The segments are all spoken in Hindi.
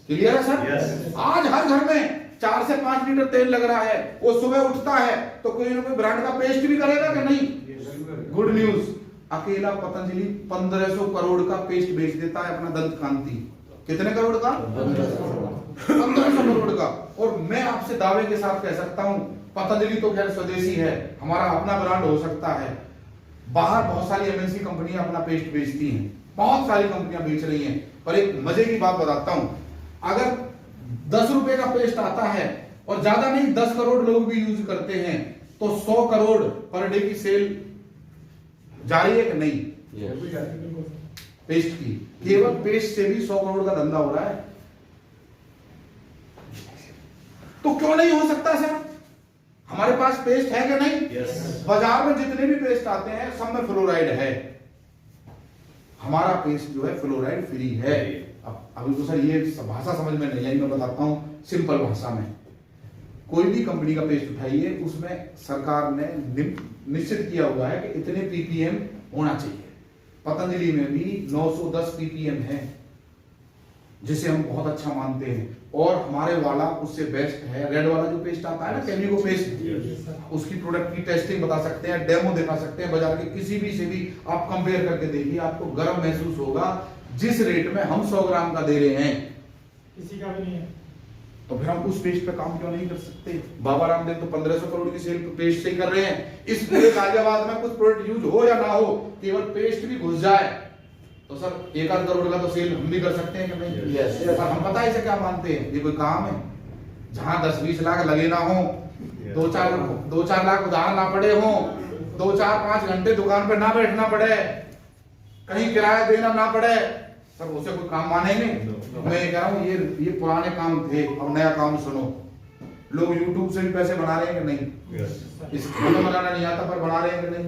क्लियर है सर? आज हर घर में 4 से 5 लीटर तेल लग रहा है। वो सुबह उठता है तो कोई ना कोई ब्रांड का पेस्ट भी करेगा कि नहीं? गुड न्यूज, अकेला पतंजलि 1500 करोड़ का पेस्ट बेच देता है अपना दंत कांति। कितने करोड़ का? 1500 करोड़ का। और मैं आपसे दावे के साथ कह सकता हूं, पतंजलि तो खैर स्वदेशी है, हमारा अपना ब्रांड हो सकता है। बाहर बहुत सारी एमएनसी कंपनियां अपना पेस्ट बेचती हैं, बहुत सारी कंपनियां बेच रही हैं। पर एक मजे की बात बताता हूं, अगर 10 रुपए का पेस्ट आता है और ज्यादा नहीं 10 करोड़ लोग भी यूज करते हैं तो 100 करोड़ पर डे की सेल जारी है कि नहीं? पेस्ट की, केवल पेस्ट से भी 100 करोड़ का धंधा हो रहा है। तो क्यों नहीं हो सकता सर? हमारे पास पेस्ट है कि नहीं? बाजार में जितने भी पेस्ट आते हैं सब में फ्लोराइड है। हमारा पेस्ट जो है फ्लोराइड फ्री है। अब अभी तो सर ये भाषा समझ में नहीं आई, मैं बताता हूं सिंपल भाषा में। कोई भी कंपनी का पेस्ट उठाइए, उसमें सरकार ने निश्चित किया हुआ है कि इतने पीपीएम होना चाहिए। पतंजलि में भी 910 पीपीएम है, जिसे हम बहुत अच्छा मानते हैं। और हमारे वाला उससे बेस्ट है। रेड वाला जो पेस्ट आता है ना, केमिको पेस्ट, उसकी प्रोडक्ट की टेस्टिंग बता सकते हैं, डेमो दिखा सकते हैं, बाजार के किसी भी से भी आप कंपेयर करके देखिए, आपको गर्व महसूस होगा। जिस रेट में हम 100 ग्राम का दे रहे हैं, किसी का भी नहीं है। तो फिर हम उस पेस्ट पे काम क्यों नहीं कर सकते? बाबा रामदेव तो 1500 करोड़ की सेल पेस्ट से ही कर रहे हैं। इस पूरे गाजियाबाद में कुछ प्रोडक्ट यूज हो या ना हो, केवल पेस्ट भी घुस जाए तो सर 1-8 करोड़ का तो सेल हम भी कर सकते हैं कि नहीं? Yes. हम पता है इसे क्या मानते हैं, ये कोई काम है जहां 10-20 लाख लगे ना हो, 2-4 लाख उधार ना पड़े हो, 2-4-5 घंटे दुकान पे ना बैठना पड़े, कहीं किराया देना ना पड़े, सर उसे कोई काम मानेंगे? मैं ये कह रहा हूँ, ये पुराने काम थे, अब नया काम सुनो। लोग YouTube से भी पैसे बना रहे हैं कि नहीं? इसको तो बनाना नहीं आता पर बना रहे हैं कि नहीं?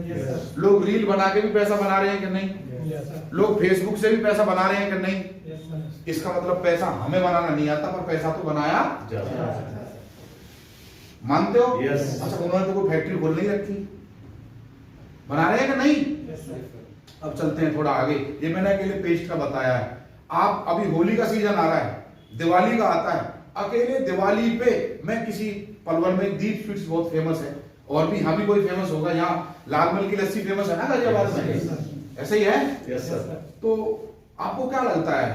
लोग रील बना के भी पैसा बना रहे हैं कि नहीं? लोग फेसबुक से भी पैसा बना रहे हैं कि नहीं? इसका मतलब पैसा हमें बनाना नहीं आता पर पैसा तो बनाया मानते हो? अच्छा, उन्होंने तो कोई फैक्ट्री खोल नहीं रखी, बना रहे हैं कि नहीं? अब चलते हैं थोड़ा आगे। ये मैंने अकेले पेस्ट का बताया है। आप अभी होली का सीजन आ रहा है, दिवाली का आता है, अकेले दिवाली पे मैं किसी पलवल में दीप स्वीट्स बहुत फेमस है, और भी यहाँ भी कोई फेमस होगा, यहाँ लालमल की लस्सी फेमस है ना गाजियाबाद में, ऐसे ही है? Yes sir. तो आपको क्या लगता है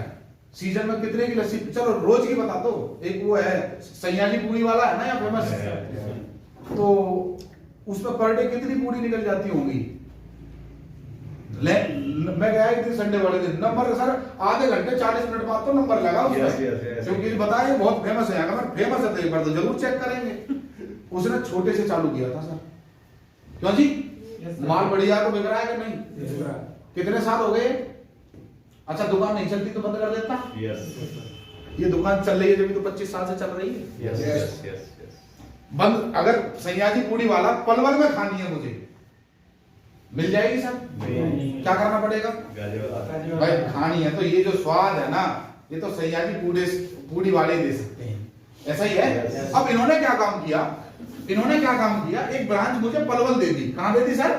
सीजन में कितने की लस्सी? चलो रोज की बता दो। एक वो है सयाजी पूरी वाला है ना यहाँ फेमस, तो उसमें पर डे कितनी पूरी निकल जाती होंगी? मैं गया एक दिन संडे वाले दिन, नंबर सर आधे घंटे 40 मिनट बाद तो नंबर लगा उसमें, क्योंकि बताया बहुत फेमस है। अगर फेमस है तो एक बार तो जरूर चेक करेंगे। उसने छोटे से चालू किया था सर। क्यों जी? माल बढ़िया तो बिक रहा है कि नहीं? कितने साल हो गए? अच्छा, दुकान नहीं चलती तो बंद कर देता? ये दुकान चल रही है जब तो 25 साल से चल रही है। बंद अगर सयाजी पूरी वाला पलवल में खानी है मुझे, मिल जाएगी सर? क्या करना पड़ेगा भाई? खानी है तो ये जो स्वाद है ना, ये तो सयाजी पूरी वाले दे सकते हैं, ऐसा ही है। अब इन्होंने क्या काम किया, एक ब्रांच मुझे पलवल दे दी। कहां दे दी सर?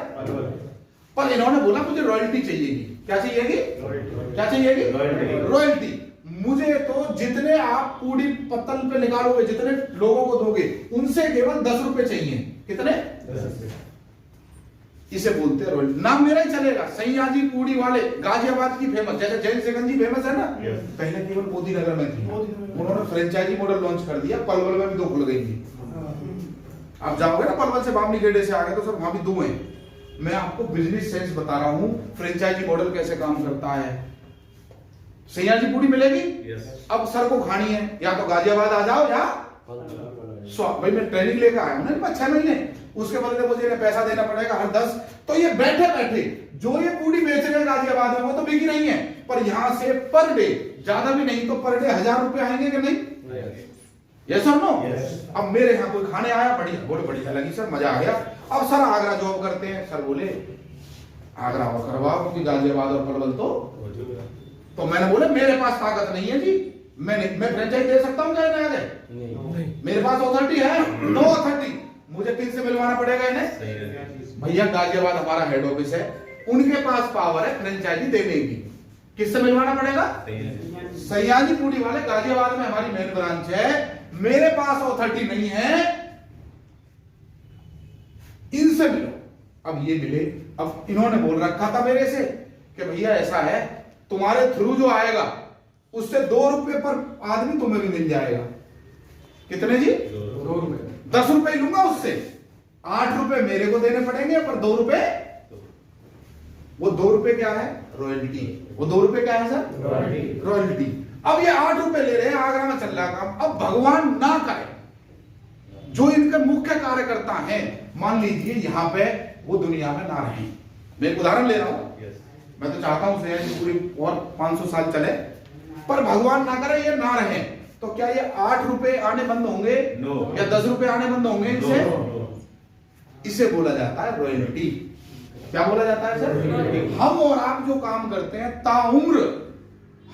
पर इन्होंने बोला मुझे रॉयल्टी चाहिएगी। क्या चाहिएगी? रॉयल्टी। मुझे तो जितने आप पूरी पत्तल पे निकालोगे, जितने लोगों को दोगे, उनसे केवल 10 रुपए चाहिए। कितने? 10। इसे बोलते हैं रॉयल्टी। नाम मेरा ही चलेगा, सयाजी पूरी वाले, गाजियाबाद की फेमस, जैसे जैन सेकंजी फेमस है ना, पहले केवल मोदी नगर में थी, उन्होंने फ्रेंचाइजी मॉडल लॉन्च कर दिया, पलवल में भी 2 खुल गई थी। आप जाओगे ना पलवल से बामनी गेडे से आगे तो सर वहां भी 2 हैं। मैं आपको बिजनेस सेंस बता रहा हूं, फ्रेंचाइजी मॉडल कैसे काम करता है। सयाजी पूरी मिलेगी, अब सर को खानी है, या तो गाजियाबाद आ जाओ या भाई मैं ट्रेनिंग लेकर आया हूं ना 6 महीने, उसके बदले मुझे पैसा देना पड़ेगा हर 10। तो ये बैठे बैठे जो ये पूरी बेच रहे हैं गाजियाबाद में, वो तो बिकी नहीं है, पर यहां से पर डे, ज्यादा भी नहीं तो पर डे 1000 रुपए आएंगे कि नहीं? यस और नो? अब मेरे यहाँ कोई खाने आया, बढ़िया, बहुत बढ़िया लगी सर, मजा आ गया। अब सर आगरा जॉब करते हैं, सर बोले आगरा और करवाओ, क्योंकि गाजियाबाद और पलवल तो मैंने बोला मेरे पास ताकत नहीं है जी, मैं फ्रेंचाइज दे सकता हूँ क्या इन्हें आगे? नहीं। मेरे पास अथॉरिटी है? No authority. मुझे किन से मिलवाना पड़ेगा इन्हें? भैया गाजियाबाद हमारा हेड ऑफिस है, उनके पास पावर है फ्रेंचाइजी देने की। किससे मिलवाना पड़ेगा? सयाजी पूड़ी वाले, गाजियाबाद में हमारी मेन ब्रांच है। मेरे पास अथॉरिटी नहीं है, इनसे मिलो। अब ये मिले, अब इन्होंने बोल रखा था मेरे से कि भैया ऐसा है, तुम्हारे थ्रू जो आएगा उससे 2 रुपए पर आदमी तुम्हें भी मिल जाएगा। कितने जी? 2 रुपए। 10 रुपए लूंगा उससे, 8 रुपए मेरे को देने पड़ेंगे, पर 2 रुपए, वो 2 रुपए क्या है? रॉयल्टी। वो 2 रुपए क्या है सर? रॉयल्टी। अब ये 8 रुपए ले रहे हैं, आगरा में चल रहा काम। अब भगवान ना करे, जो इनके मुख्य कार्यकर्ता हैं, मान लीजिए यहां पे वो दुनिया में ना रहे। मैं एक उदाहरण ले रहा हूं, मैं तो चाहता हूं सयाजी पूरी और 500 साल चले, पर भगवान ना करे ये ना रहे, तो क्या ये 8 रुपए आने बंद होंगे? या 10 रुपए आने बंद होंगे इनसे? इसे बोला जाता है रॉयल्टी। क्या बोला जाता है सर? हम और आप जो काम करते हैं, ताउम्र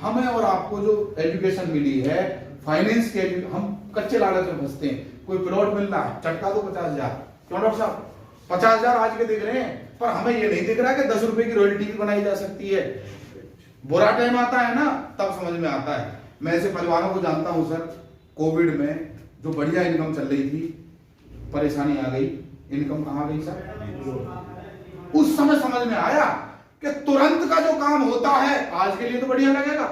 हमें और आपको जो एजुकेशन मिली है, फाइनेंस के, हम कच्चे लालच में फंसते हैं। कोई प्लॉट मिल रहा है, चटका दो 50,000, क्यों डॉक्टर साहब? 50,000 आज के दिख रहे हैं, पर हमें ये नहीं दिख रहा कि 10 रुपए की रॉयल्टी भी बनाई जा सकती है। बुरा टाइम आता है ना, तब समझ में आता है। मैं ऐसे परिवारों को जानता हूं सर, कोविड में जो बढ़िया इनकम चल रही थी, परेशानी आ गई, इनकम कहां गई सर? उस समय समझ में आया कि तुरंत का जो काम होता है आज के लिए तो बढ़िया लगेगा,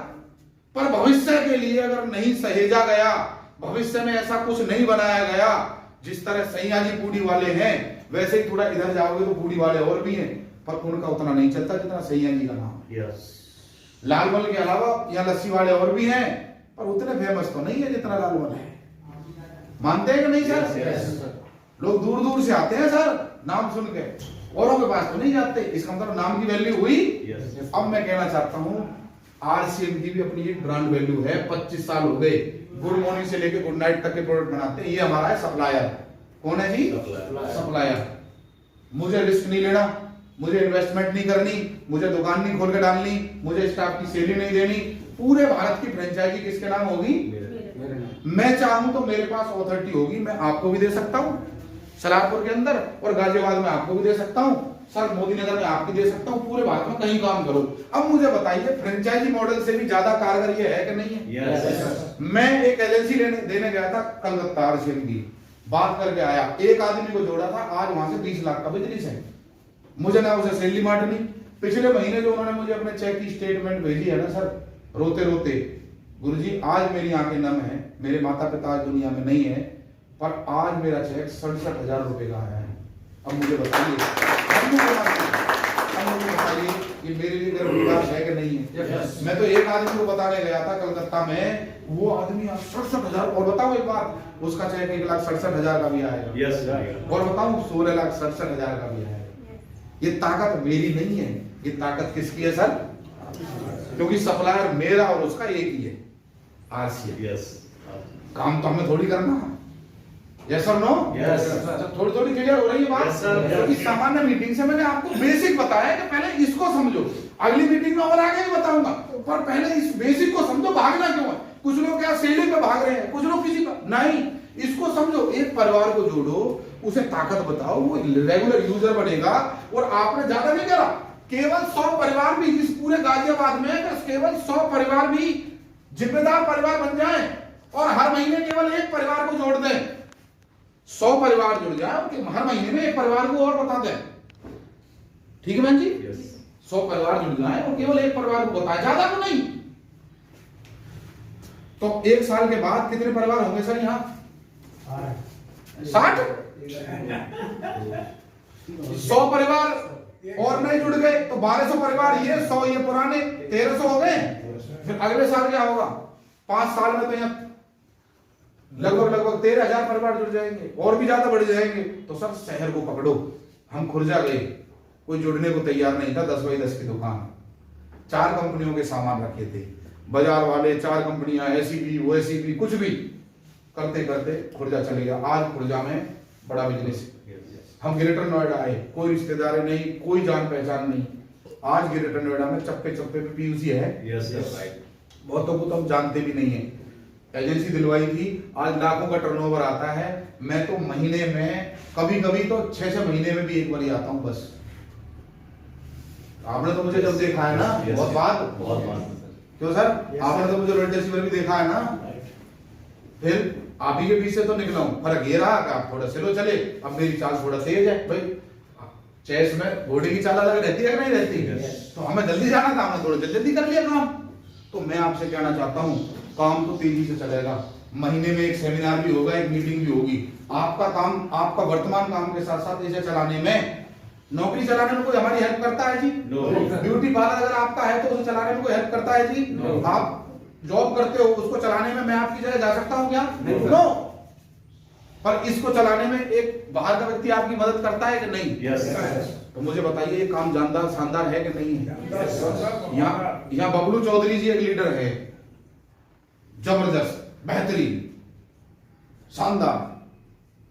पर भविष्य के लिए अगर नहीं सहेजा गया, भविष्य में ऐसा कुछ नहीं बनाया गया, जिस तरह सयाजी पूड़ी वाले हैं, वैसे ही थोड़ा इधर जाओगे तो पूड़ी वाले और भी हैं, पर उनका उतना नहीं चलता जितना सयाजी का नाम। लालमल के अलावा यहाँ लस्सी वाले और भी हैं, पर उतने फेमस तो नहीं है जितना लालमल है। मानते हैं कि नहीं सर? लोग दूर दूर से आते हैं सर नाम सुन के, औरों के पास तो नहीं जाते। इसका मतलब नाम की वैल्यू हुई। अब मैं कहना चाहता हूँ, आरसीएम की भी अपनी एक ब्रांड वैल्यू है। 25 साल हो गए, गुड मॉर्निंग से लेकर गुड नाइट तक के प्रोडक्ट बनाते हैं। ये हमारा है सप्लायर। कौन है जी? सप्लायर। मुझे रिस्क नहीं लेना, मुझे इन्वेस्टमेंट नहीं करनी, मुझे दुकान नहीं खोल के डालनी, मुझे स्टाफ की सैलरी नहीं देनी। पूरे भारत की फ्रेंचाइजी किसके नाम होगी? मैं चाहूं तो मेरे पास अथॉरिटी होगी, मैं आपको भी दे सकता हूं सलारपुर के अंदर, और गाजियाबाद में आपको भी दे सकता हूं सर, मोदी नगर में आपकी दे सकता हूं। पूरे भारत में कहीं काम करो। अब मुझे बताइए, फ्रेंचाइजी मॉडल से भी ज्यादा कारगर ये है कि नहीं है? मैं एक एजेंसी देने गया था कलकत्ता आरसीएम की, बात करके आया, एक आदमी को जोड़ा था, आज वहां से 20 लाख का बिजनेस है। मुझे ना उसे सैलरी मारनी। पिछले महीने जो उन्होंने मुझे अपने चेक की स्टेटमेंट भेजी है ना सर, रोते रोते, गुरुजी आज मेरी आंखें नम है, मेरे माता पिता आज दुनिया में नहीं है, पर आज मेरा चेक 67,000 रुपए का आया है। अब मुझे बताइए, ये मेरे लिए गर्व की बात है कि नहीं है? मैं तो एक आदमी को बताने गया था कलकत्ता में, वो आदमी 67,000, और बताओ एक बात, उसका चेक 1,67,000 का भी आएगा। और बताऊं 16,67,000 का भी आएगा। ये ताकत मेरी नहीं है, ये ताकत किसकी है सर? क्योंकि सप्लायर मेरा और उसका एक ही है, आरसीएम। काम तो हमें थोड़ी करना है। यस और नो? थोड़ी थोड़ी क्लियर हो रही है बात? क्योंकि सामान्य मीटिंग से मैंने आपको बेसिक बताया कि पहले इसको समझो, अगली मीटिंग में और आगे भी बताऊंगा, पर पहले इस बेसिक को समझो। भागना क्यों है? कुछ लोग क्या सेलिंग में भाग रहे हैं, कुछ लोग किसी का नहीं। इसको समझो, एक परिवार को जोड़ो, उसे ताकत बताओ, वो रेगुलर यूजर बनेगा। और आपने ज्यादा नहीं करा, केवल 100 परिवार भी इस पूरे गाजियाबाद में, केवल 100 परिवार भी जिम्मेदार परिवार बन जाएं, और हर महीने केवल एक परिवार को जोड़ दें, 100 परिवार जुड़ जाए, हर महीने में एक परिवार को और बता दें। ठीक है बहन जी? 100 परिवार जुड़ जाए और केवल एक परिवार को बताए, ज्यादा तो नहीं। तो 1 साल के बाद कितने परिवार होंगे सर यहाँ? 60? 100 परिवार और नहीं जुड़ गए तो 1200 परिवार, ये 100 ये पुराने 1300 हो गए। फिर अगले साल क्या होगा? 5 साल में तो यहाँ लगभग 13,000 परिवार जुड़ जाएंगे, और भी ज्यादा बढ़ जाएंगे। तो सर शहर को पकड़ो, हम खुर्जा गए, कोई जुड़ने को तैयार नहीं था। 10 बाई 10 की दुकान, 4 कंपनियों के सामान रखे थे, बाजार वाले 4 कंपनियां, एसीबी ओएसीबी, कुछ भी करते करते खुर्जा चले गया। आज खुर्जा में बड़ा बिजनेस। हम ग्रेटर नोएडा आए, कोई रिश्तेदार नहीं, कोई जान पहचान नहीं। आज ग्रेटर नोएडा में चप्पे चप्पे पे पीयूसी है। बहुतों को तो हम जानते भी नहीं है। एजेंसी दिलवाई थी, आज लाखों का टर्नओवर आता है। मैं तो महीने में कभी कभी तो 6-6 महीने में भी एक बार आता हूं बस। आपने तो मुझे जब देखा है ना बहुत बात क्यों सर, आपने तो मुझे रोड रिसीवर भी देखा है ना, फिर आप ही के बीच से तो निकला हूं। फर्क ये रहा कि आप थोड़ा स्लो चले, अब मेरी चाल थोड़ा तेज है। भाई चेस में घोड़े की चाल अलग रहती है कि नहीं रहती है? तो हमें जल्दी जाना था, हमने थोड़ा जल्दी कर लिया काम। तो मैं आपसे कहना चाहता हूँ काम तो तेजी से चलेगा, महीने में एक सेमिनार भी होगा, एक मीटिंग भी होगी। आपका काम, आपका वर्तमान काम के साथ साथ इसे चलाने में, नौकरी चलाने में कोई हमारी हेल्प करता है जी? ब्यूटी पार्लर अगर आपका है तो उसे चलाने में कोई हेल्प करता है जी? आप जॉब करते हो, उसको चलाने में मैं आपकी जगह जा सकता हूं क्या? नो। पर इसको चलाने में एक बाहर का व्यक्ति आपकी मदद करता है कि नहीं? तो मुझे बताइए ये काम जानदार शानदार है कि नहीं है? यहाँ बबलू चौधरी जी एक लीडर है, जबरदस्त, बेहतरीन, शानदार।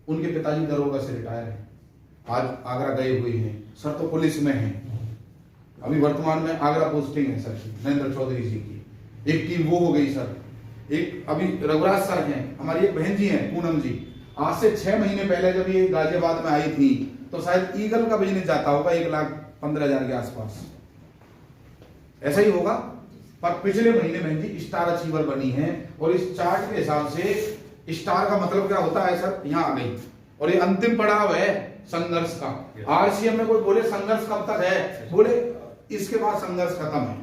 उनके पिताजी दरोगा से रिटायर है, आज आगरा गए हुए हैं। सर तो पुलिस में है, अभी वर्तमान में आगरा पोस्टिंग है सर की, नरेंद्र चौधरी जी की। एक टीम वो हो गई सर। एक अभी रघुराज सर हैं, हमारी एक बहन जी हैं पूनम जी, आज से 6 महीने पहले जब ये गाजियाबाद में आई थी तो शायद ईगल का बिजनेस जाता होगा 1,15,000 के आसपास, ऐसा ही होगा। पर पिछले महीने बहन जी स्टार अचीवर बनी है। और इस चार्ट के हिसाब से स्टार का मतलब क्या होता है सर, यहाँ आ गई। और ये अंतिम पड़ाव है संघर्ष का। आरसीएम में कोई बोले संघर्ष कब तक है, बोले इसके बाद संघर्ष खत्म है,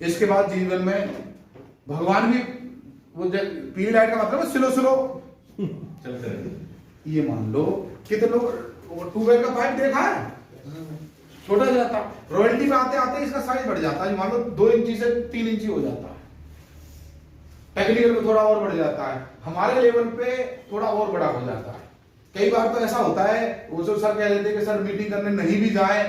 इसके बाद जीवन में भगवान भी वो पीली लाइट का मतलब स्लो स्लो चलते रहे। ये मान लो कितने लोग ट्यूबवेल का पाइप देखा है, छोटा जाता, रॉयल्टी पे आते आते इसका साइज बढ़ जाता है, मान लो 2 इंची से 3 इंची हो जाता है, टेक्निकल में थोड़ा और बढ़ जाता है, हमारे लेवल पे थोड़ा और बड़ा हो जाता है। कई बार तो ऐसा होता है, वो जो सर कह देते कि सर मीटिंग करने नहीं भी जाए,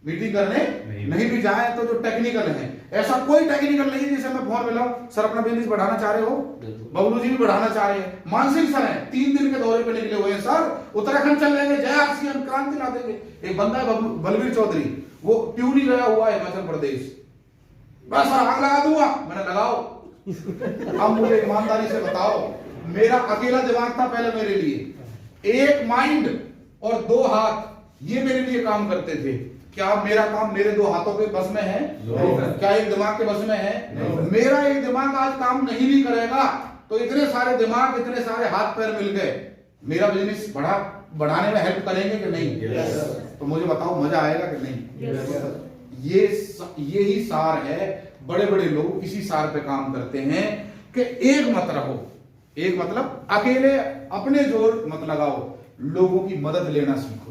मीटिंग करने नहीं भी जाए तो जो टेक्निकल है, ऐसा कोई टेक्निकल नहीं है जिसे मैं फोन मिलाऊं सर अपना बिजनेस बढ़ाना चाह रहे हो, बबलू जी भी बढ़ाना चाह रहे हैं, मानसिक सर है 3 दिन के दौरे पे निकले हुए हैं सर, उत्तराखंड चल लेंगे, जय आरसीएम क्रांति ला देंगे। एक बंदा है बलवीर चौधरी, वो प्यूरी गया हुआ है हिमाचल प्रदेश, बस सर आग लगा दूंगा, मैंने लगाओ। अब मुझे ईमानदारी से बताओ, मेरा अकेला दिमाग था पहले मेरे लिए, एक माइंड और 2 हाथ ये मेरे लिए काम करते थे। क्या मेरा काम मेरे 2 हाथों के बस में है? क्या एक दिमाग के बस में है? मेरा एक दिमाग आज काम नहीं भी करेगा तो इतने सारे दिमाग, इतने सारे हाथ पैर मिल गए, मेरा बिजनेस बढ़ाने में हेल्प करेंगे कि नहीं? तो मुझे बताओ मजा आएगा कि नहीं? ये ही सार है, बड़े बड़े लोग इसी सार पे काम करते हैं कि एक मत रहो, एक मतलब अकेले अपने जोर मत लगाओ, लोगों की मदद लेना सीखो।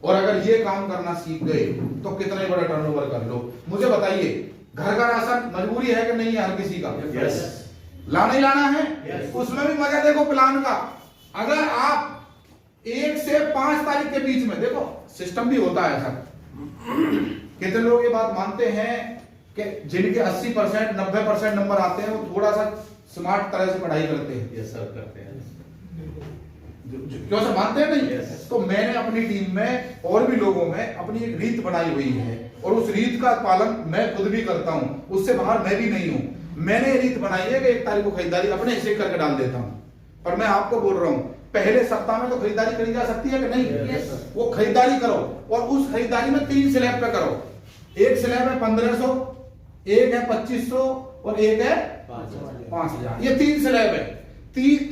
और अगर ये काम करना सीख गए तो कितने बड़ा टर्नओवर कर लो। मुझे बताइए घर का राशन मजबूरी है कि नहीं है हर किसी का? लाना ही लाना है। उसमें भी मजा देखो प्लान का, अगर आप 1 से 5 तारीख के बीच में, देखो सिस्टम भी होता है सर, कितने लोग ये बात मानते हैं कि जिनके 80% 90% नंबर आते हैं वो थोड़ा सा स्मार्ट तरह से पढ़ाई करते हैं। यस सर, करते हैं। क्यों सर मानते हैं नहीं? तो मैंने अपनी टीम में और भी लोगों में अपनी एक रीत बनाई हुई है और उस रीत का पालन मैं खुद भी करता हूं, उससे बाहर मैं भी नहीं हूं। मैंने रीत बनाई है कि 1 तारीख को खरीदारी अपने हिस्से करके डाल देता हूं। पर मैं आपको बोल रहा हूं पहले सप्ताह में तो खरीदारी करी जा सकती है कि नहीं? वो खरीदारी करो और उस खरीदारी में 3 स्लैब पे करो। एक स्लैब है 1500, एक है 2500 और एक है 5000। ये 3 स्लैब है।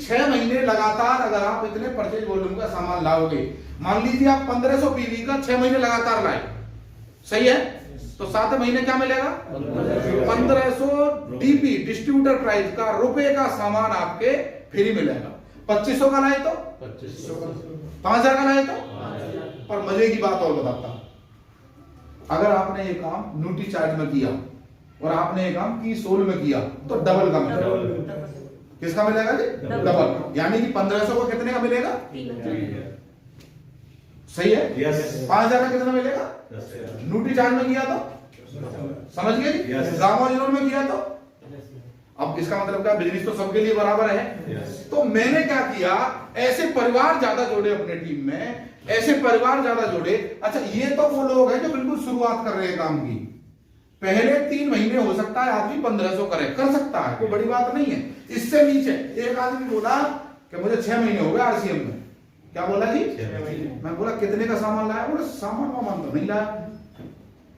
6 महीने लगातार अगर आप इतने परचेज वॉल्यूम का सामान लाओगे, मान लीजिए आप 1500 पीवी का 6 महीने लगातार लाए, सही है, तो 7 महीने क्या मिलेगा? 1500 डीपी डिस्ट्रीब्यूटर प्राइस का रुपए का सामान आपके फ्री मिलेगा। 2500 का लाए तो 5000 का लाए तो। पर मजे की बात और बताता, अगर आपने ये काम न्यूट्री चार्ज में किया और आपने ये काम की सोल में किया तो डबल का मिलेगा। किसका मिलेगा जी? डबल। यानी कि 1500 को कितने का मिलेगा? सही है। 5000 का कितना मिलेगा? न्यूट्री चार्ज में किया तो समझ गए जी, रामाजिनोर में किया तो। अब इसका मतलब क्या, बिजनेस तो सबके लिए बराबर है। तो मैंने क्या किया, ऐसे परिवार ज्यादा जोड़े अपने टीम में, ऐसे परिवार ज्यादा जोड़े। अच्छा ये तो वो लोग हैं जो बिल्कुल शुरुआत कर रहे हैं काम की, पहले 3 महीने हो सकता है आदमी 1500 कर सकता है, कोई बड़ी बात नहीं है। इससे नीचे एक आदमी बोला कि मुझे 6 महीने हो गए आरसीएम में। क्या बोला जी? 6 महीने। मैं बोला कितने का सामान लाया? बोला सामान वामान तो नहीं लाया।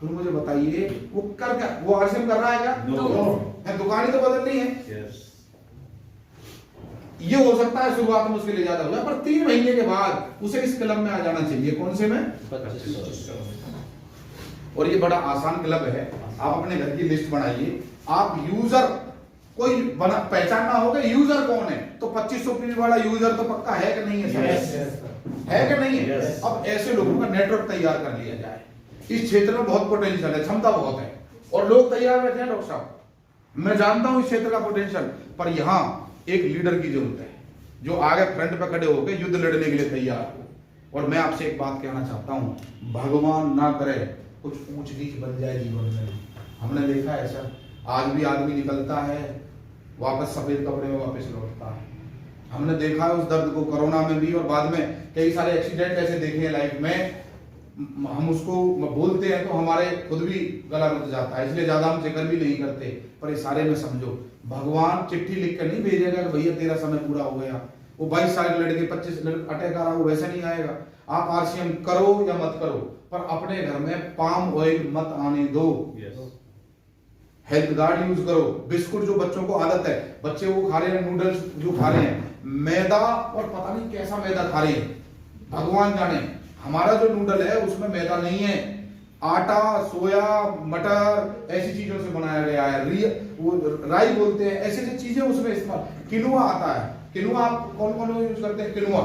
फिर मुझे बताइए वो कर क्या, वो आरसीएम कर रहा है क्या? No. दुकान ही तो बदलनी है। Yes. ये हो सकता है शुरुआत में उसके लिए ज्यादा हो जाए, पर 3 महीने के बाद उसे इस क्लब में आ जाना चाहिए। कौन से में? 25. और ये बड़ा आसान क्लब है। आप अपने घर की लिस्ट बनाइए, आप यूजर कोई बना पहचानना होगा यूजर कौन है, तो 2500 पीवी वाला यूजर तो पक्का है कि नहीं है सर? Yes. है कि नहीं है? Yes. अब ऐसे लोगों का नेटवर्क तैयार कर लिया जाए। इस क्षेत्र में बहुत पोटेंशियल है, क्षमता बहुत है और लोग तैयार बैठे हैं। डॉक्टर साहब मैं जानता हूं इस क्षेत्र का पोटेंशियल, पर यहाँ एक लीडर की जरूरत है जो आगे फ्रंट पे खड़े होकर युद्ध लड़ने के लिए तैयार हो। और मैं आपसे एक बात कहना चाहता हूं, भगवान ना करे कुछ ऊंच नीच बन जाए जीवन में। हमने देखा है सर, आज भी आदमी निकलता है वापस सफेद कपड़े में वापस लौटता है। हमने देखा है उस दर्द को कोरोना में भी, और बाद में कई सारे एक्सीडेंट ऐसे देखे हैं लाइफ में, हम उसको बोलते हैं तो हमारे खुद भी गला रुक जाता है, इसलिए ज्यादा हम जिक्र भी नहीं करते। पर इस सारे में समझो, भगवान चिट्ठी लिख कर नहीं भेजेगा कि भैया तेरा समय पूरा हो गया। वो 22 साल के लड़के 25 अटैक आ रहा, वो वैसे नहीं आएगा। आप आरसीएम करो या मत करो, पर अपने घर में पाम ऑयल मत आने दो। Yes. हेल्थ गार्ड यूज करो। बिस्कुट जो बच्चों को आदत है, बच्चे वो खा रहे हैं, नूडल्स जो खा रहे हैं, मैदा और पता नहीं कैसा मैदा खा रहे हैं, भगवान जाने। हमारा जो नूडल है उसमें मैदा नहीं है, आटा, सोया, मटर ऐसी चीजों से बनाया गया है। वो राई बोलते हैं, ऐसी ऐसी चीजें उसमें इस्तेमाल। किनुआ आता है, किनुआ आप कौन कौन लोग यूज करते हैं? किनुआ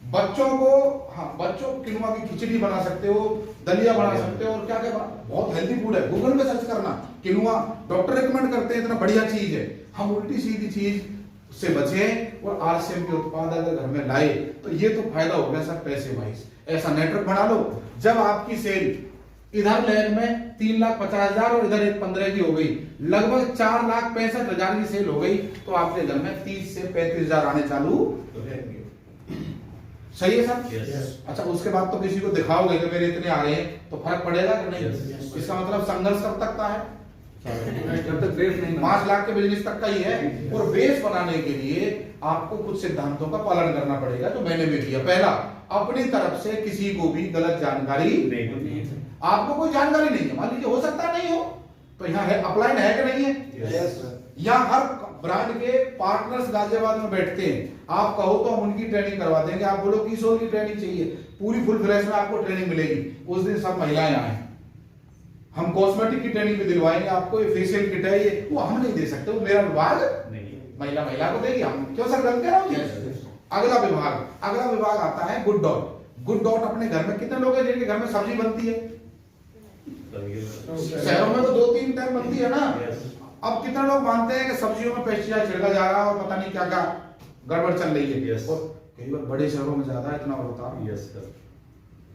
बच्चों को, हाँ बच्चों को किनुआ की खिचड़ी बना सकते हो, दलिया बना सकते हो, और क्या क्या बहुत हेल्दी फूड है। गूगल में सर्च करना किनुआ, डॉक्टर रिकमेंड करते हैं, इतना बढ़िया चीज है। हम उल्टी सीधी चीज से बचें और आरसीएम के उत्पाद अगर घर में लाए तो ये तो फायदा हो गया सर पैसे वाइज। ऐसा नेटवर्क बना लो, जब आपकी सेल इधर लैब में 3,50,000 और इधर 15 की हो गई, लगभग 4,65,000 की सेल हो गई, तो आपके घर में 30 से 35,000 आने चालू रहेंगे। सही है सर? Yes. अच्छा, उसके बाद तो किसी को दिखाओगे कि मेरे इतने आ रहे हैं, तो फर्क पड़ेगा कि नहीं? Yes. इसका मतलब संघर्ष कब तक का है? जब तक बेस नहीं 5 लाख के बिजनेस तक का ही है। और बेस बनाने के लिए आपको कुछ सिद्धांतों का पालन करना पड़ेगा जो मैंने भी किया। पहला, अपनी तरफ से किसी को भी गलत जानकारी नहीं। आपको कोई जानकारी नहीं है, मान लीजिए हो सकता नहीं हो, तो यहाँ है अपलाइन है कि नहीं है? Yes. यहाँ हर ब्रांड के पार्टनर्स गाजियाबाद में बैठते हैं। आप कहो तो हम उनकी ट्रेनिंग करवा देंगे। आप बोलो कि सोल की ट्रेनिंग चाहिए, पूरी फुल फ्लैश में आपको ट्रेनिंग मिलेगी। उस दिन सब महिलाएं आए, हम कॉस्मेटिक की ट्रेनिंग भी दिलवाएंगे आपको। ये फेशियल किट है, ये वो हम नहीं दे सकते, वो मेरा विभाग नहीं। महिला को देगी। हम क्यों सर गलत कह रहा हूं? अगला विभाग आता है गुड डॉट। गुड डॉट अपने घर में कितने लोग हैं जिनके घर में सब्जी बनती है? शहरों में तो 2-3 टाइम बनती है ना। Yes. अब कितने लोग मानते हैं कि सब्जियों में पेस्टिसाइड छिड़का जा रहा है और पता नहीं क्या क्या गड़बड़ चल रही है? Yes. और कई बार बड़े शहरों में ज्यादा इतना होता है। Yes, sir.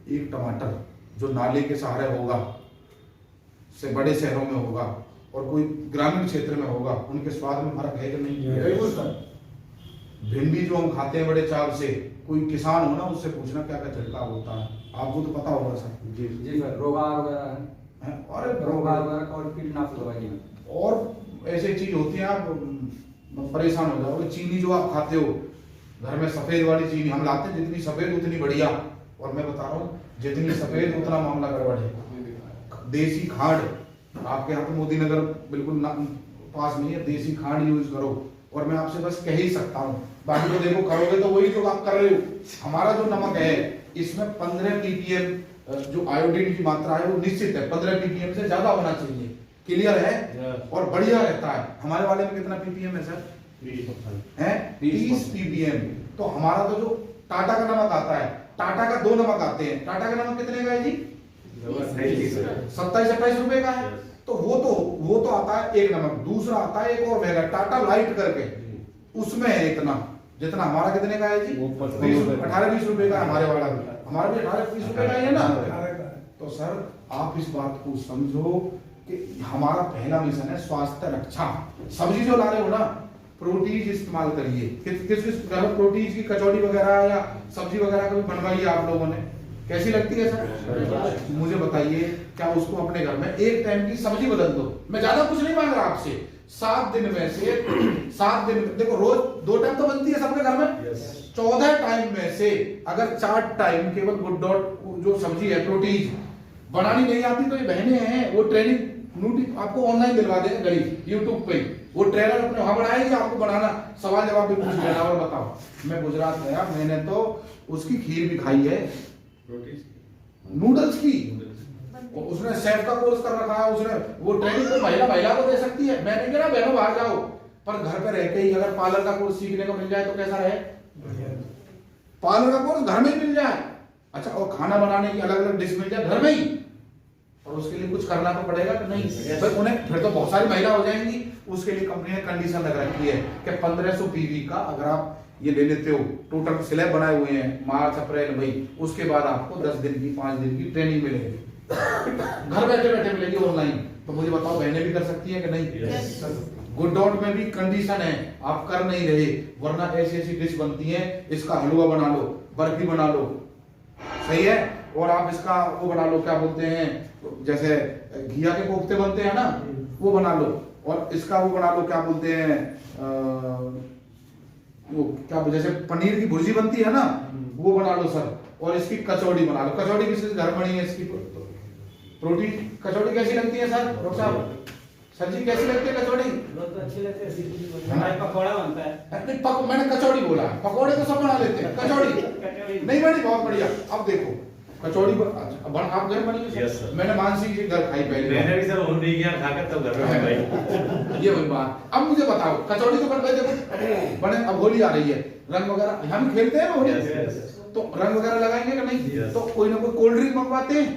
एक टमाटर जो नाले के सहारे होगा से बड़े शहरों में होगा और कोई ग्रामीण क्षेत्र में होगा, उनके स्वाद में फर्क है कि नहीं? बिल्कुल सर। भिंडी जो हम खाते हैं बड़े चाव से, कोई किसान हो ना उससे पूछना क्या क्या छिड़काव होता है, आपको तो पता होगा सर। जी जी सर, रोगा वगैरह है, हैं? और रोगा वगैरह और कीटनाशक दवाइयाँ और ऐसी चीज होती है, आप परेशान हो जाओगे। चीनी जो आप खाते हो घर में, सफेद वाली चीनी हम लाते हैं, जितनी सफेद उतनी बढ़िया। और मैं बता रहा हूँ जितनी सफेद उतना मामला गड़बड़ है। देसी खांड, आपके यहाँ पे मोदी नगर बिल्कुल पास नहीं है, देसी खांड यूज करो। और मैं आपसे बस कह ही सकता हूँ, बाकी तो देखो करोगे तो वही जो आप कर रहे हो। हमारा जो नमक है इसमें 15 ppm जो आयोडीन की मात्रा है वो निश्चित है, 15 ppm से ज्यादा होना चाहिए। क्लियर है? और बढ़िया रहता है। हमारे वाले में कितना ppm है सर? है 30 ppm। तो हमारा तो जो टाटा का नमक आता है, टाटा का 2 नमक आते हैं। टाटा का नमक कितने का है जी? 27-28 रुपए का है। तो वो तो आता है एक नमक। दूसरा आता है एक और महंगा, टाटा लाइट करके, उसमें है इतना। जितना हमारा कितने का है जी? 18-20 रुपए का है हमारे वाला भी। हमारा भी 18-20 रुपए का ही है ना। तो सर आप इस बात को समझो कि हमारा पहला मिशन है स्वास्थ्य रक्षा। सब्जी जो ला रहे हो ना, प्रोटीज इस्तेमाल करिए। किस प्रोटीज की कचौड़ी वगैरह या सब्जी वगैरह कभी बनवाई है आप लोगों ने? कैसी लगती है सर? मुझे बताइए, क्या उसको अपने घर में एक टाइम की सब्जी बदल दो। मैं ज्यादा कुछ नहीं मांग रहा आपसे। 7 दिन में से 7 दिन, देखो रोज 2 टाइम तो बनती है सबके घर में। 14 टाइम में से अगर 4 टाइम केवल गुड डॉट जो सब्जी है प्रोटीन बनानी नहीं आती तो ये बहनें हैं, वो ट्रेनिंग आपको ऑनलाइन दिलवा देंगे गरीब यूट्यूब पे। वो ट्रेनर अपने वहां बनाएंगे, आपको बनाना सवाल जवाब भी पूछ लेना। और बताओ, मैं गुजरात गया, मैंने तो उसकी खीर भी खाई है, नूडल्स की। उसने शेफ का कोर्स कर रखा है, उसने वो ट्रेनिंग तो महिला को दे सकती है। मैं नहीं कह रहा बहनों बाहर जाओ, पर घर पे रह के ही अगर पार्लर का कोर्स सीखने को मिल जाए तो कैसा रहे? पार्लर का कोर्स घर में ही मिल जाए, अच्छा, और खाना बनाने की अलग अलग डिश मिल जाए घर में ही, और उसके लिए कुछ करना तो पड़ेगा कि नहीं? फिर उन्हें फिर तो बहुत सारी महिला हो जाएंगी। उसके लिए कंपनी ने कंडीशन लग रखी है कि 1500 पीवी का अगर आप ये ले लेते हो, टोटल स्लैब बनाए हुए हैं मार्च अप्रैल मई, उसके बाद आपको 10 दिन की 5 दिन की ट्रेनिंग मिलेगी, घर बैठे बैठे मिलेगी ऑनलाइन। तो मुझे बताओ, बहनें भी कर सकती हैं कि नहीं? गुड डॉट में भी कंडीशन है, आप कर नहीं रहे, वरना ऐसी ऐसी डिश बनती है, इसका हलवा बना लो, बर्फी बना लो, सही है, और आप इसका वो बना लो, क्या बोलते हैं, जैसे घिया के कोफ्ते बनते हैं ना, वो बना लो, और इसका वो बना लो, क्या बोलते हैं, वो क्या जैसे पनीर की भुर्जी बनती है ना, वो बना लो सर, और इसकी कचौड़ी बना लो। कचौड़ी किसी घर बनी है इसकी प्रोटीन। कचौड़ी कैसी लगती है सर? डॉक्टर साहब, सर जी कैसी लगती है कचौड़ी? बहुत अच्छी लगती है, पकौड़ा बनता है। नहीं, मैंने कचौड़ी बोला, पकौड़े तो सब बना लेते हैं, कचौड़ी नहीं बनी? बहुत बढ़िया। अब देखो कचौड़ी आप घर बनी है? Yes, sir. मैंने मानसी जी घर खाई पहले, मैंने भी सर होम नहीं किया, खाकर तब घर में भाई। ये वही बात। अब मुझे बताओ, कचौड़ी तो बन गई, देखो बने, अब होली आ रही है, रंग वगैरह हम खेलते हैं ना होली, तो रंग वगैरह लगाएंगे कि नहीं? तो कोई ना कोई कोल्ड ड्रिंक मंगवाते हैं,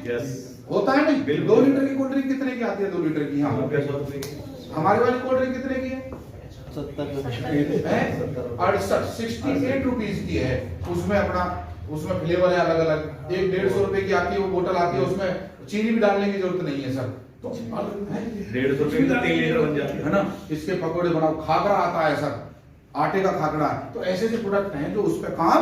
होता है नहीं? 2 लीटर की कोल्ड ड्रिंक कितने की आती है? 2 लीटर की। हाँ, हमारी वाली कोल्ड ड्रिंक कितने की है? 68 रुपीज की है। उसमें अपना उसमें फ्लेवर है अलग अलग, 150 रुपए की आती है वो बोतल आती है, उसमें चीनी भी डालने की जरूरत नहीं है सर। तो 150 रुपए में 3 लीटर बन जाती है ना। इसके पकौड़े बनाओ, खाकरा आता है सर, आटे का खाकरा। तो ऐसे ऐसे प्रोडक्ट हैं जो उस पर काम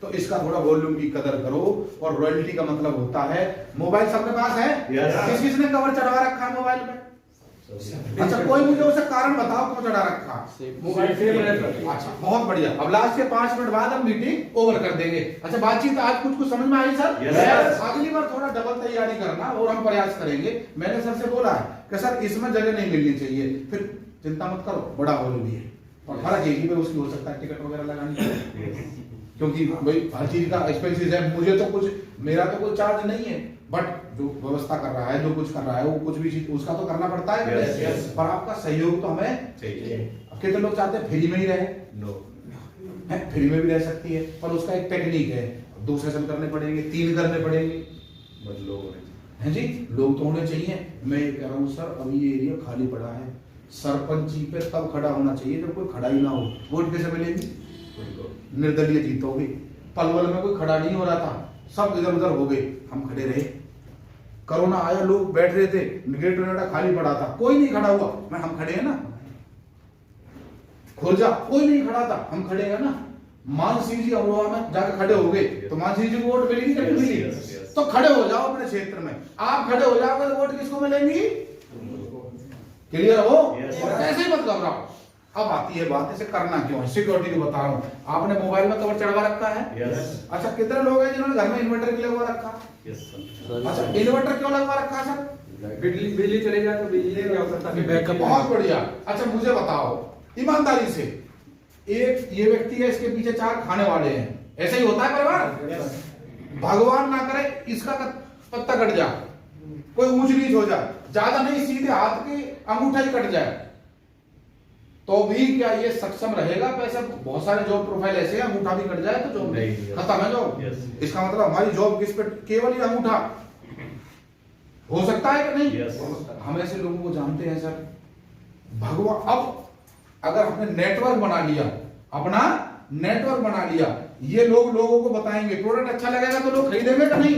तो इसका थोड़ा वॉल्यूम की कदर करो। और रॉयल्टी का मतलब होता है, मोबाइल सबके पास है, किस किसने कवर चढ़ा रखा है मोबाइल में? अच्छा, कोई मुझे उसे कारण बताओ क्यों चढ़ा रखा मोबाइल से? अच्छा, बहुत बढ़िया। अब लास्ट के 5 मिनट बाद हम मीटिंग ओवर कर देंगे। अच्छा, बातचीत आज कुछ समझ में आई सर? अगली बार थोड़ा डबल तैयारी करना और हम प्रयास करेंगे। मैंने सर से बोला है कि सर इसमें जगह नहीं मिलनी चाहिए, फिर चिंता मत करो, बड़ा हॉल भी है और हर अकेली में उसकी हो सकता है टिकट वगैरह लगानी, क्योंकि भाई हर चीज का एक्सपेंसेस है। मुझे तो कुछ, मेरा तो कोई चार्ज नहीं है, बट जो व्यवस्था कर रहा है, जो कुछ कर रहा है, वो कुछ भी चीज उसका तो करना पड़ता है। पर आपका सहयोग तो हमें चाहिए। कितने लोग चाहते हैं फ्री में ही रहे? फ्री में भी रह सकती है, पर उसका एक टेक्निक है, 2 सेशन करने पड़ेंगे, 3 करने पड़ेंगे, है जी। लोग तो होने चाहिए। मैं ये कह रहा हूँ सर, अभी ये एरिया खाली पड़ा है, सरपंची पे तब खड़ा होना चाहिए जब कोई खड़ा ही ना हो। वोट कैसे मिलेगी? निर्दलीय जीतोगे। पलवल में कोई खड़ा नहीं हो रहा था, सब इधर उधर हो गए, हम खड़े रहे। कोरोना आया, लोग बैठ रहे थे, गेट नोएडा खाली पड़ा था, कोई नहीं खड़ा हुआ, मैं हम खड़े हैं ना। खुर्जा कोई नहीं खड़ा था, हम खड़े हैं ना। मानसी जी अमरोहा में जाकर खड़े हो गए, तो मानसी जी को वोट मिलेगी कि नहीं मिलेगी? तो खड़े हो जाओ अपने क्षेत्र में, आप खड़े हो जाओगे तो वोट किसको मिलेंगी? क्लियर हो? और ऐसे ही मत घबराओ। अब आती है बात, इसे करना क्यों है? सिक्योरिटी को बता रहा हूँ। आपने मोबाइल में कवर चढ़वा रखा है? अच्छा, कितने लोग हैं जिन्होंने घर में इन्वर्टर क्यों लगवा रखा? अच्छा, इन्वर्टर क्यों लगवा रखा सर? बिजली चले जाए तो बिजली की आवश्यकता की बैकअप। बहुत बढ़िया। अच्छा, मुझे बताओ ईमानदारी से, एक ये व्यक्ति है, इसके पीछे 4 खाने वाले हैं, ऐसा ही होता है परिवार? भगवान ना करे इसका पत्ता कट जाए, कोई ऊंच नीच हो जाए, ज्यादा नहीं सीधे हाथ के अंगूठा ही कट जाए, तो भी क्या ये सक्षम रहेगा? पैसा बहुत सारे जॉब प्रोफाइल ऐसे हैं, अंगूठा भी कट जाए तो जॉब खत्म है जॉब। इसका मतलब हमारी जॉब किस पे? केवल ये अंगूठा हो सकता है कि नहीं? हम ऐसे लोगों को जानते हैं सर। भगवान, अब अगर हमने नेटवर्क बना लिया, अपना नेटवर्क बना लिया, ये लोग लोगों को बताएंगे, प्रोडक्ट अच्छा लगेगा तो लोग खरीदेंगे कि नहीं?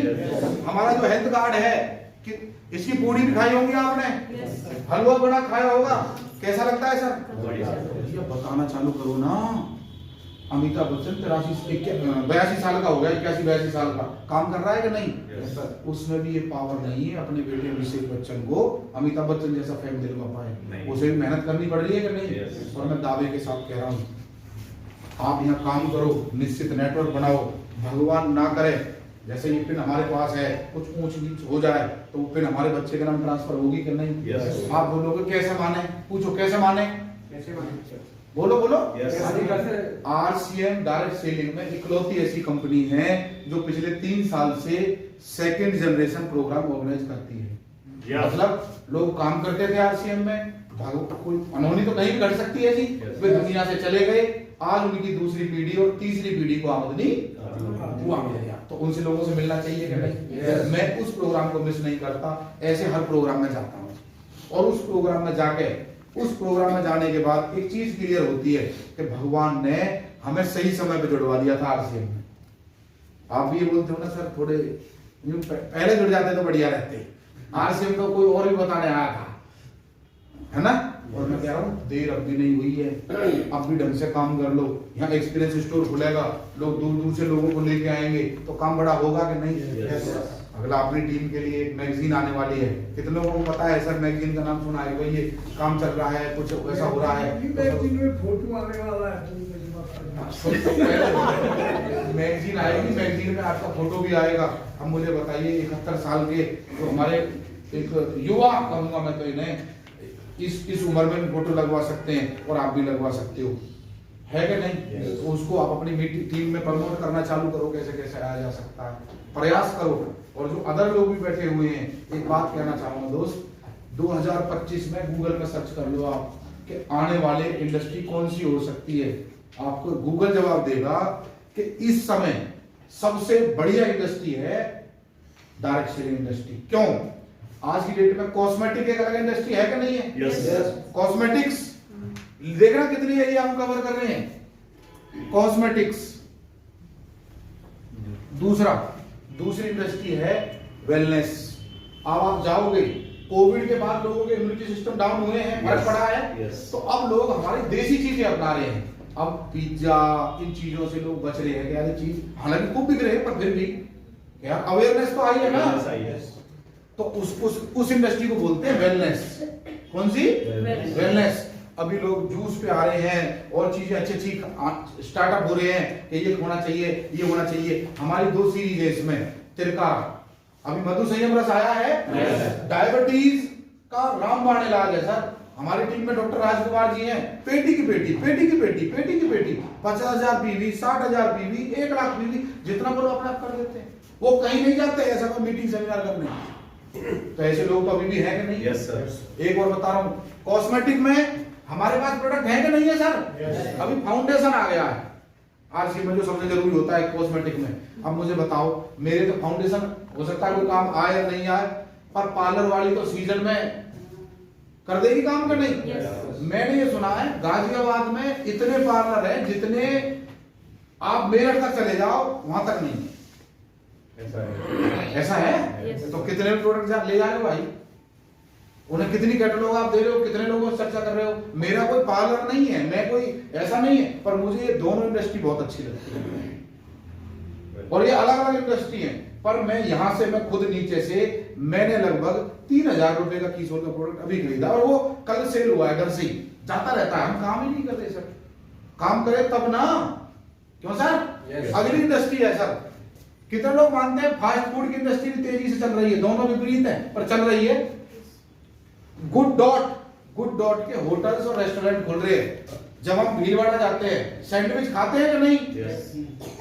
हमारा जो हेल्थ कार्ड है, कि इसकी पूरी भी खाई होंगी आपने, हलवा बड़ा खाया होगा, कैसा लगता है सर? ये बताना चालू करो ना। अमिताभ बच्चन 82 साल का हो गया, 81-82 साल का, काम कर रहा है कि नहीं? उसमें भी ये पावर नहीं है अपने बेटे अभिषेक बच्चन को अमिताभ बच्चन जैसा फेम दिलवा पाए। उसे भी मेहनत करनी पड़ रही है कि नहीं? और मैं दावे के साथ कह रहा हूँ, आप यहाँ काम करो, निश्चित नेटवर्क बनाओ, भगवान ना करे जैसे ये पिन हमारे पास है, कुछ ऊंच नीच हो जाए तो वो पिन हमारे बच्चे के नाम ट्रांसफर होगी कि नहीं? Yes. आप बोलोगे कैसे माने, पूछो कैसे माने, कैसे माने? बोलो बोलो। Yes. RCM डायरेक्ट सेलिंग में इकलौती ऐसी कंपनी है जो पिछले 3 साल से सेकंड जनरेशन प्रोग्राम ऑर्गेनाइज करती है। Yes. मतलब लोग काम करते थे RCM में, कोई अनहोनी तो नहीं कर सकती है जी, Yes. वे दुनिया से चले गए, आज उनकी दूसरी पीढ़ी और तीसरी पीढ़ी को आमदनी हुआ मिल गया, तो उनसे लोगों से मिलना चाहिए कि नहीं? Yes. मैं उस प्रोग्राम को मिस नहीं करता, ऐसे हर प्रोग्राम में जाता हूँ और उस प्रोग्राम में जाके उस प्रोग्राम में जाने के बाद एक चीज क्लियर होती है कि भगवान ने हमें सही समय पे जुड़वा दिया था RCM में। आप भी ये बोलते हो ना सर, थोड़े यूं पहले जुड़ जाते तो बढ़िया रहते। RCM तो कोई और भी बताने आया था, है ना? और मैं कह रहा हूँ देर अब भी नहीं हुई है, अब भी ढंग से काम कर लो। यहाँ एक्सपीरियंस स्टोर खुलेगा, लोग दूर दूर से लोगों को लेके आएंगे, तो काम बड़ा होगा कि नहीं? Yes. अगला अपनी टीम के लिए एक मैगजीन आने वाली है, कितने लोगों को पता है सर? मैगजीन का नाम सुना है भाई? ये काम चल रहा है, कुछ ऐसा हो रहा है, फोटो आने वाला है। मैगजीन आएगी, मैगजीन में आपका फोटो भी आएगा। अब मुझे बताइए 71 साल के तो हमारे एक युवा कहूंगा मैं तो इन्हें, इस उम्र में फोटो लगवा सकते हैं और आप भी लगवा सकते हो, है कि नहीं? Yes. तो उसको आप अपनी टीम में प्रमोट करना चालू करो, कैसे कैसे आया जा सकता है, प्रयास करो। और जो अदर लोग भी बैठे हुए हैं, एक बात कहना चाहूंगा दोस्त, 2025 में गूगल में सर्च कर लो आप कि आने वाले इंडस्ट्री कौन सी हो सकती है, आपको गूगल जवाब देगा कि इस समय सबसे बढ़िया इंडस्ट्री है डायरेक्ट सेलिंग इंडस्ट्री। क्यों? आज की डेट में कॉस्मेटिक एक अलग इंडस्ट्री है कि नहीं है? Yes. कॉस्मेटिक्स देखना कितनी एरिया हम कवर कर रहे हैं, कॉस्मेटिक्स। दूसरी इंडस्ट्री है वेलनेस। अब आप जाओगे, कोविड के बाद लोगों के इम्यूनिटी सिस्टम डाउन हुए हैं, फर्क Yes. पड़ा है, Yes. तो अब लोग हमारी देसी चीजें अपना रहे हैं। अब पिज्जा, इन चीजों से लोग बच रहे हैं, क्या ये चीज हालांकि खूब बिक रहे हैं, पर फिर भी यार अवेयरनेस तो आई है ना। Yes. तो उस इंडस्ट्री को बोलते हैं वेलनेस। कौन सी? Wellness. वेलनेस। अभी लोग जूस पे आ रहे हैं और चीजें अच्छी स्टार्टअप हो रहे हैं कि ये होना चाहिए, ये होना चाहिए। हमारी 2 सीरीज है इसमें, तिरका, अभी मधु संयम रस आया है, डायबिटीज का रामबाण इलाज है सर। हमारी टीम में डॉक्टर राजकुमार जी हैं, पेटी की पेटी 50,000 पीवी, 60,000 पीवी, 1 लाख पीवी, जितना बोलो अपना आप कर देते हैं। वो कहीं नहीं जाते ऐसा कोई मीटिंग सेमिनार करने। तो ऐसे लोग तो अभी भी है कि नहीं? Yes, sir. एक और बता रहा हूं, कॉस्मेटिक में हमारे पास प्रोडक्ट है कि नहीं है सर? Yes. अभी फाउंडेशन आ गया है RCM में, जो सबसे जरूरी होता है कॉस्मेटिक में। अब मुझे बताओ, मेरे तो फाउंडेशन हो सकता है कोई काम आए या नहीं आए, पर पार्लर वाली तो सीजन में कर देगी काम का नहीं? Yes. मैंने ये सुना है गाजियाबाद में इतने पार्लर हैं जितने आप मेरठ तक चले जाओ वहां तक नहीं। ऐसा है? Yes. तो कितने प्रोडक्ट ले जा रहे हो भाई? उन्हें कितनी कैटलॉग आप दे रहे हो, कितने लोगों से चर्चा कर रहे हो? मेरा कोई पार्लर नहीं है, मैं कोई ऐसा नहीं है, पर मुझे ये दोनों इंडस्ट्री बहुत अच्छी लगती है और ये अलग अलग इंडस्ट्री है। पर मैं यहां से, मैं खुद नीचे से, मैंने लगभग 3,000 रुपए का कीसोल का प्रोडक्ट अभी खरीदा और वो कल सेल हुआ है, घर से ही जाता रहता है। हम काम ही नहीं करते सर, काम करें तब ना, क्यों सर? Yes. अगली इंडस्ट्री है सर। कितने लोग मानते हैं फास्ट फूड की इंडस्ट्री भी तेजी से चल रही है? दोनों विपरीत है पर चल रही है। गुड डॉट के होटल्स और रेस्टोरेंट खुल रहे हैं। जब हम भीलवाड़ा जाते हैं, सैंडविच खाते हैं कि नहीं? Yes.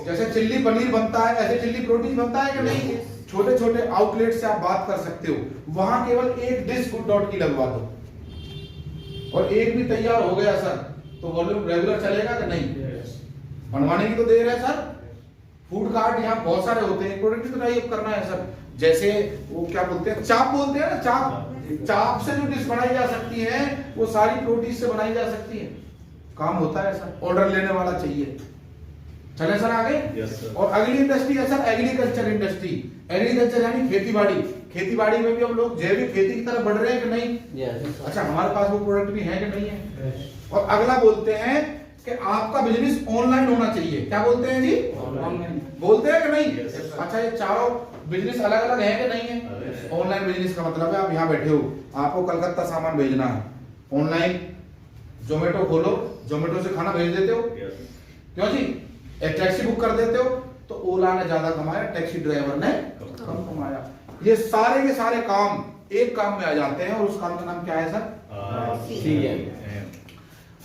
जैसे चिल्ली पनीर बनता है, ऐसे चिल्ली प्रोटीन बनता है कि नहीं? छोटे छोटे आउटलेट से आप बात कर सकते हो, वहां केवल एक डिश गुड डॉट की लगवा दो और एक भी तैयार हो गया सर, तो वॉल्यूम रेगुलर चलेगा कि नहीं? बनवाने की तो देर है सर। फूड कार्ट यहाँ बहुत सारे होते हैं, प्रोडक्ट तो नहीं करना है सर। जैसे वो क्या बोलते हैं, चाप बोलते हैं ना, चाप से जो डिश बनाई जा सकती है वो सारी प्रोटीन से बनाई जा सकती है। काम होता है सर, ऑर्डर लेने वाला चाहिए। चले सर आगे। Yes, sir. और अगली इंडस्ट्री है सर एग्रीकल्चर इंडस्ट्री। एग्रीकल्चर यानी खेतीबाड़ी। खेतीबाड़ी में भी हम लोग जैविक खेती की तरफ बढ़ रहे हैं कि नहीं? अच्छा, हमारे पास वो प्रोडक्ट भी है कि नहीं है? और अगला बोलते हैं कि आपका बिजनेस ऑनलाइन होना चाहिए। क्या बोलते हैं जी? ऑनलाइन। बोलते हैं कि नहीं? Yes, sir. अच्छा, ये चारों बिजनेस अलग अलग है कि नहीं है? ऑनलाइन बिजनेस का मतलब है आप यहाँ बैठे हो, आपको कलकत्ता सामान भेजना है, ऑनलाइन जोमेटो खोलो, जोमेटो से खाना भेज देते हो। Yes. क्यों जी? एक टैक्सी बुक कर देते हो, तो ओला ने ज्यादा कमाया, टैक्सी ड्राइवर ने कम कमाया। ये सारे के सारे काम एक काम में आ जाते हैं और उस काम का नाम क्या है सर? CM।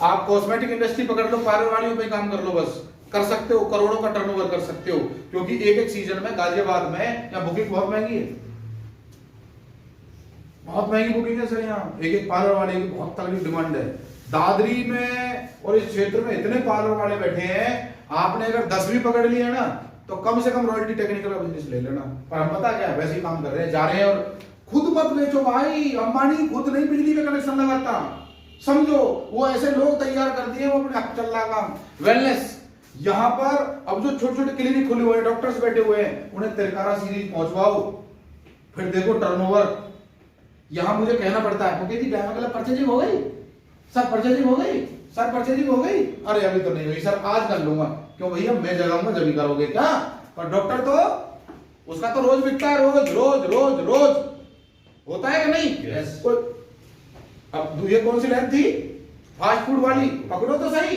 आप कॉस्मेटिक इंडस्ट्री पकड़ लो, पार्लर वालियों पे काम कर लो, बस कर सकते हो, करोड़ों का टर्नओवर कर सकते हो, क्योंकि एक एक सीजन में गाजियाबाद में या बुकिंग बहुत महंगी है, बहुत महंगी बुकिंग है सर। यहाँ एक एक पार्लर वाले की बहुत तगड़ी डिमांड है। दादरी में और इस क्षेत्र में इतने पार्लर वाले बैठे हैं, आपने अगर 10 भी पकड़ लिए ना तो कम से कम रॉयल्टी टेक्निकल का बिजनेस ले लेना। पर हम पता क्या वैसे ही काम कर रहे हैं, जा रहे हैं। और खुद मत बेचो भाई, अंबानी खुद नहीं बिजली का कनेक्शन लगाता, समझो। वो ऐसे लोग तैयार कर दिए, वो अपने चल रहा काम वेलनेस। यहाँ पर अब जो छोटे छोटे क्लिनिक खुले हुए हैं, डॉक्टर्स बैठे हुए हैं, उन्हें तिरकारा सीरीज पहुंचवाओ, फिर देखो टर्नओवर। यहाँ मुझे कहना पड़ता है ओके जी परचेजिंग हो गई सर, परचेजिंग हो गई सर, परचेजिंग हो गई। अरे अभी तो नहीं हुई सर, आज कर लूंगा। क्यों भैया, मैं जगाऊंगा जब ही करोगे क्या? पर डॉक्टर तो उसका तो रोज बिकता है, रोज रोज रोज रोज होता है कि नहीं? Yes. अब ये कौन सी लाइन थी? फास्ट फूड वाली, पकड़ो तो सही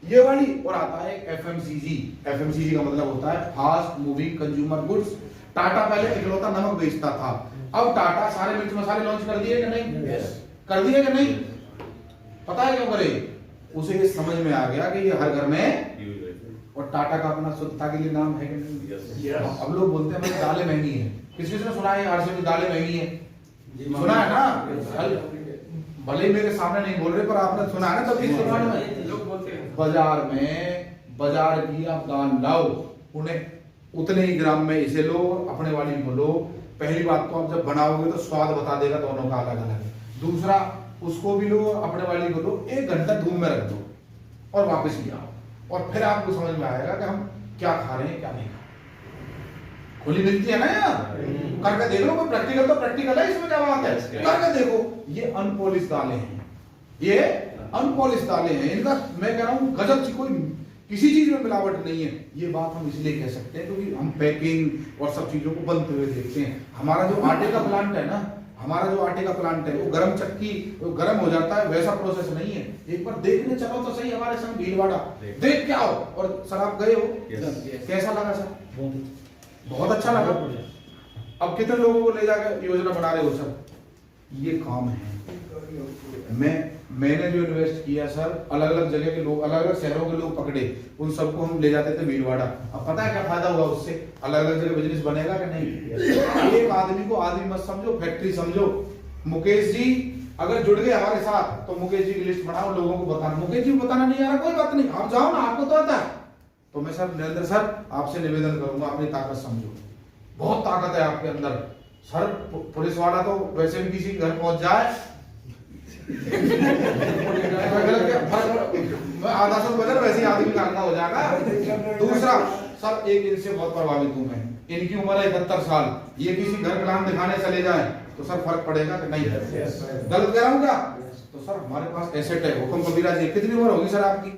ये वाली। और आता है FMCG। FMCG का मतलब होता है fast moving consumer goods. Tata पहले इकलौता नमक बेचता था, अब टाटा सारे मिर्च मसाले लॉन्च कर दिए कि नहीं? Yes. कर दिए कि नहीं? पता है क्यों करे? उसे ये समझ में आ गया कि ये हर घर में, और टाटा का अपना शुद्धता के लिए नाम है कि नहीं? Yes. अब लोग बोलते हैं भाई दालें महंगी है, किसी ने सुना है RCO की दालें महंगी है? सुना है ना? भले ही मेरे सामने नहीं बोल रहे, पर आपने सुना है ना? तब किस सुना में लोग बोलते हैं बाजार में, बाजार की आप दाल लाओ, उन्हें उतने ही ग्राम में इसे लो, अपने वाली को लो। पहली बात तो आप जब बनाओगे तो स्वाद बता देगा दोनों का अलग अलग। दूसरा, उसको भी लो, अपने वाली को लो, 1 घंटा धूप में रख दो और वापस ले आओ, और फिर आपको समझ में आएगा कि हम क्या खा रहे हैं क्या नहीं खा रहे। खुली मिलती है ना यार, करके देख लो। प्रैक्टिकल तो प्रैक्टिकल है, इसमें क्या बात है? करके देखो। ये अनपॉलिश दालें हैं, ये अनपॉलिश दालें हैं। इनका मैं कह रहा हूँ गजब सी, कोई किसी चीज में मिलावट नहीं है। ये बात हम इसलिए कह सकते हैं क्योंकि हम पैकिंग और सब चीजों को बनते हुए देखते हैं। हमारा जो आटे का प्लांट है ना, हमारा जो आटे का प्लांट है, वो गरम चक्की, वो गरम हो जाता है, वैसा प्रोसेस नहीं है। एक बार देखने चलो तो सही हमारे संग भीलवाड़ा, देख के आओ। और सर आप गए हो, कैसा लगा सर? बहुत अच्छा लगा। अब कितने लोगों को ले जाकर योजना बना रहे हो सर? ये काम है। मैंने जो इन्वेस्ट किया सर, अलग अलग जगह के लोग, अलग अलग शहरों के लोग पकड़े, उन सबको हम ले जाते थे भीलवाड़ा। अब पता है क्या फायदा हुआ उससे? अलग अलग जगह बिजनेस बनेगा कि नहीं? एक आदमी को आदमी मत समझो, फैक्ट्री समझो। मुकेश जी अगर जुड़ गए हमारे साथ तो मुकेश जी की लिस्ट बनाओ, लोगों को बताना। मुकेश जी बताना नहीं आ रहा, कोई बात नहीं, आप जाओ ना, आपको तो आता है। तो मैं सर नरेंद्र सर आपसे निवेदन करूंगा, अपनी ताकत समझो, बहुत ताकत है आपके अंदर सर। पुलिस वाला तो वैसे भी किसी घर पहुंच जाए आधा सौ बजट वैसे ही आदमी का अंधा हो जाएगा। दूसरा सर, एक इनसे बहुत प्रभावित हूं मैं, इनकी उम्र है 71 साल। ये किसी घर का नाम दिखाने चले जाए तो सर फर्क पड़ेगा कि नहीं? गलत कह रहा हूं क्या? तो सर हमारे पास एसेट है, हुक्म कबीरा जी। कितनी उम्र होगी सर आपकी?